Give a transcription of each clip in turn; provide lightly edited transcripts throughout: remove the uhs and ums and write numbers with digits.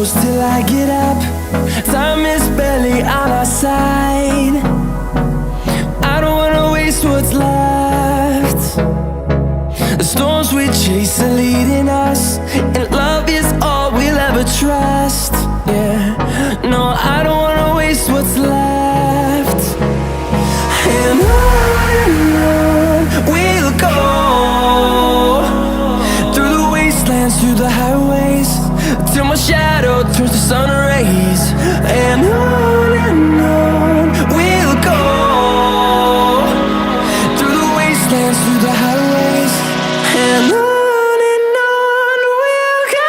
close till I get up. Time is barely on our side. I don't wanna waste what's left. The storms we chase are leading us, and love is all we'll ever trust. Yeah, no, I don't wanna waste what's left. And on we'll go, through the wastelands, through the highways, till my shadow turns to sun rays. And on we'll go, through the wastelands, through the highways, and on we'll go.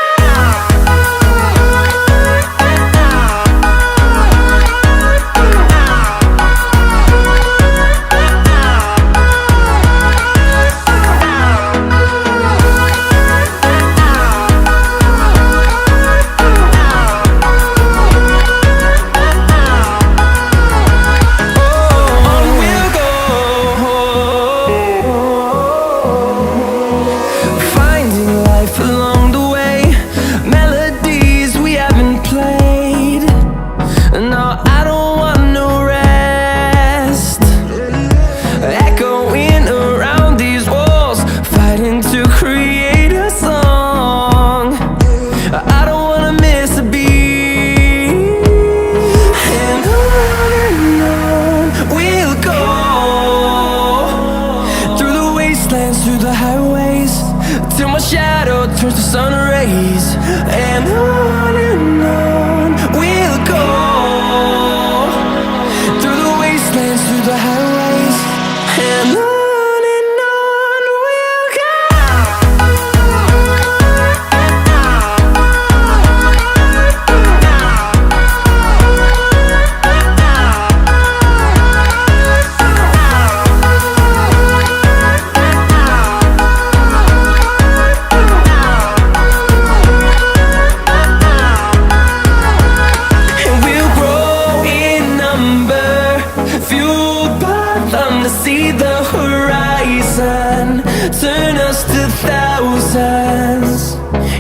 Through the highways, till my shadow turns to sun rays. And on we'll go, through the wastelands, through the highways, and on we'll go. See the horizon, turn us to thousands,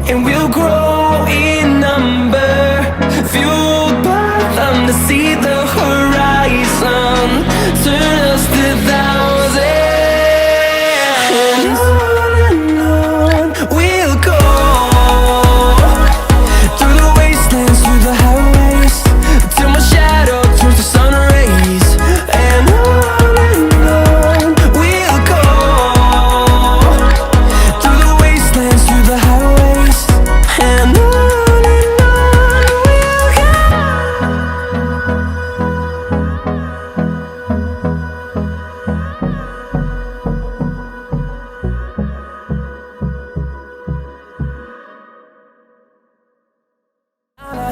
and we'll grow in number, fueled by them. To see the horizon, turn us to thousands, and on we'll go, through the wastelands, through the highways, till my shadow turns to sun rays. And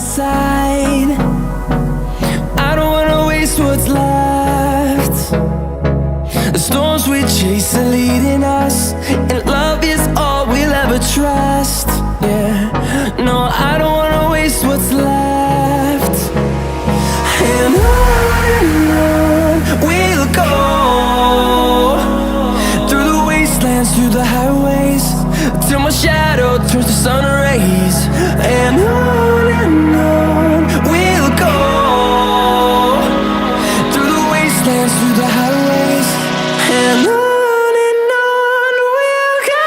side, I don't wanna waste what's left. The storms we chase are leading us, and love is all we'll ever trust. Yeah, no, I don't wanna waste what's left. And on we'll go, through the wastelands, through the highways, till my shadow turns to sun rays. And on we'll go, through the wastelands, through the highways, and on we'll go.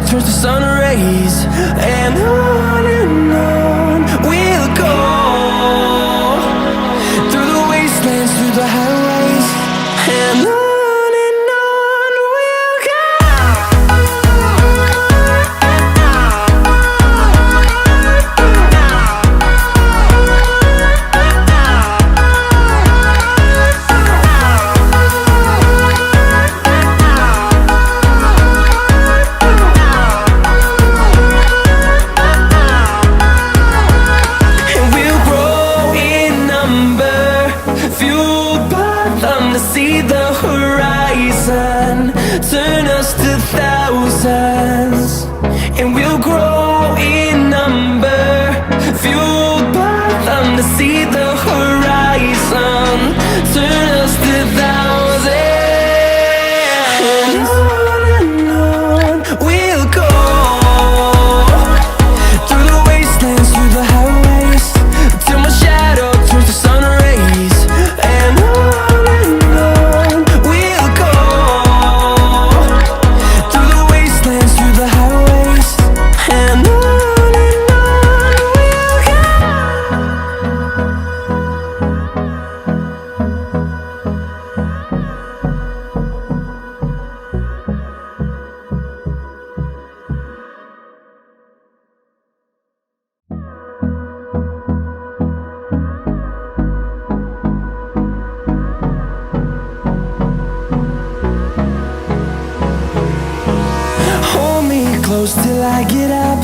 turns to sun rays, and on we'll go, them to see the horizon. Turn us to thousands, and we'll grow in number. Fueled by them to see the horizon. Turn us to thousands, and on we'll go. Through the wastelands, through the highways, till my shadow turns to sun rays. And on we'll go. Through the wastelands, through the highways, and on we'll go. Hold me close till I get up.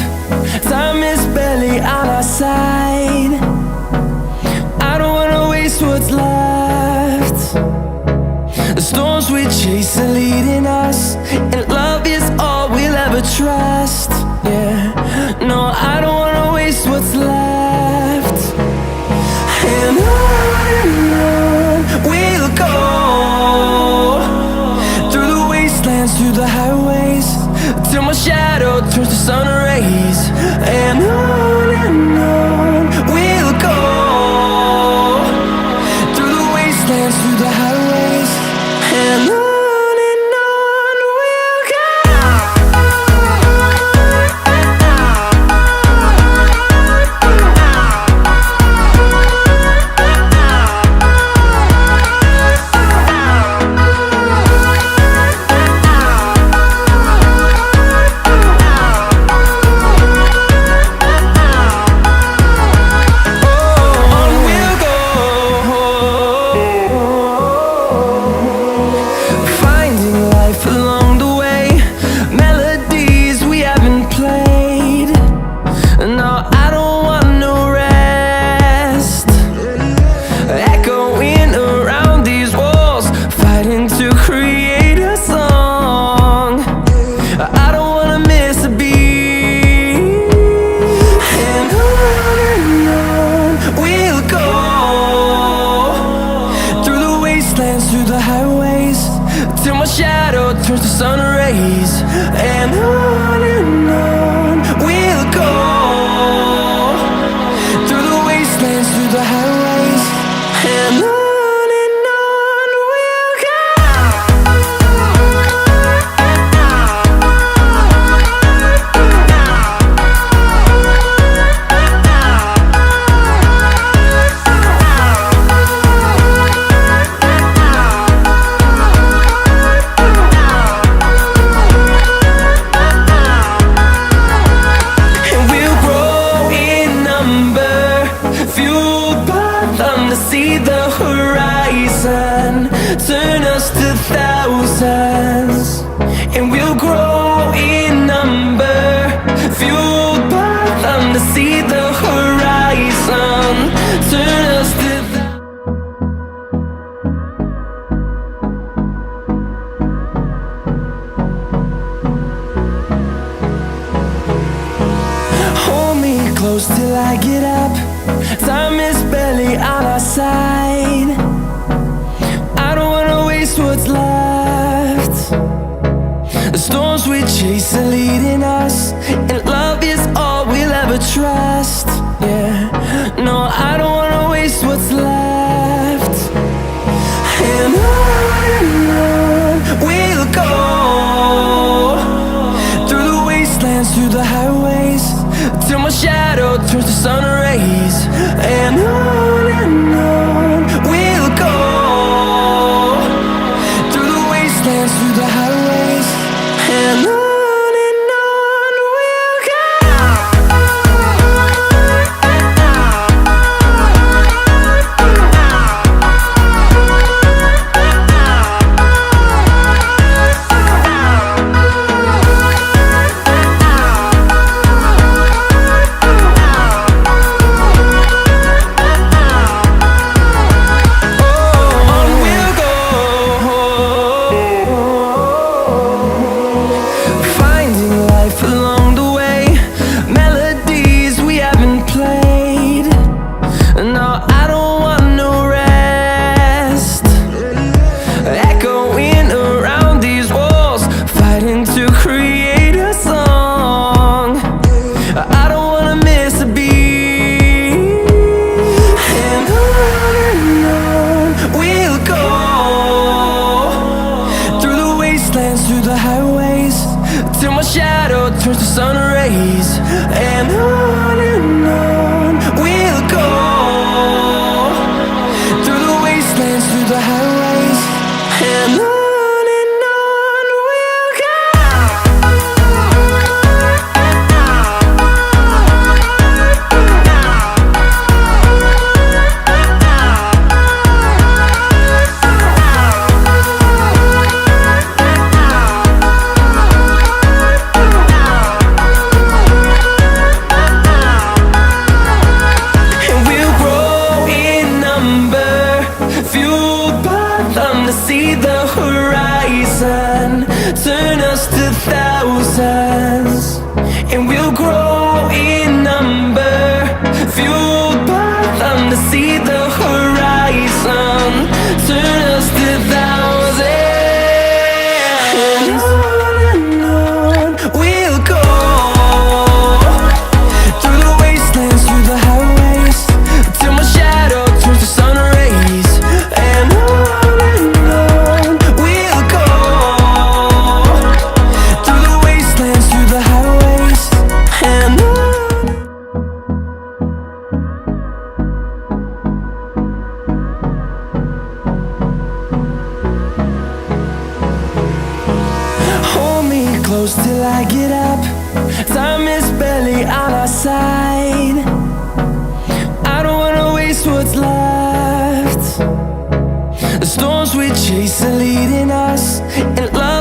Time is barely on our side. I don't wanna waste what's left. The storms we chase are leading us, and love is all we'll ever trust. Yeah, no, I don't wanna waste what's left. And on we'll go. Through the wastelands, through the highways, till my shadow turns to sun rays. And on we'll go. Through the wastelands, through the highways, and on we'll go. Finding life along the way, melodies we haven't played. No, I don't want no rest. Echoing around these walls, fighting to create a song. I don't wanna miss a beat. And on we'll go. Through the wastelands, through the highways, till my shadow turns to sun rays. And on we'll go. Through the wastelands, through the highways, and on we'll go. And we'll grow in number, fueled by them to see the horizon. Turn us to thousands, and we'll grow in number, fueled by them to see the horizon. Turn us to hold me close till I get up. Time is barely on our side. I don't wanna waste what's left. The storms we chase are leading us, and love is all we'll ever trust. Yeah, no, I don't wanna waste what's left. And on we'll go. Through the wastelands, through the highways, till my shadow turns to sun rays. And on we'll go. Through the wastelands, through the highways, and on we'll go. turns to sun rays, and on we'll go, through the wastelands, through the highways, and on we'll go. See the horizon turn us to thousands, and we'll grow in number, fueled by them to see the horizon turn us to thousands, and on we'll go, through the wastelands, through the highways, till my shadow turns to sun rays, and on close till I get up. Time is barely on our side. I don't wanna waste what's left. The storms we chase are leading us, and love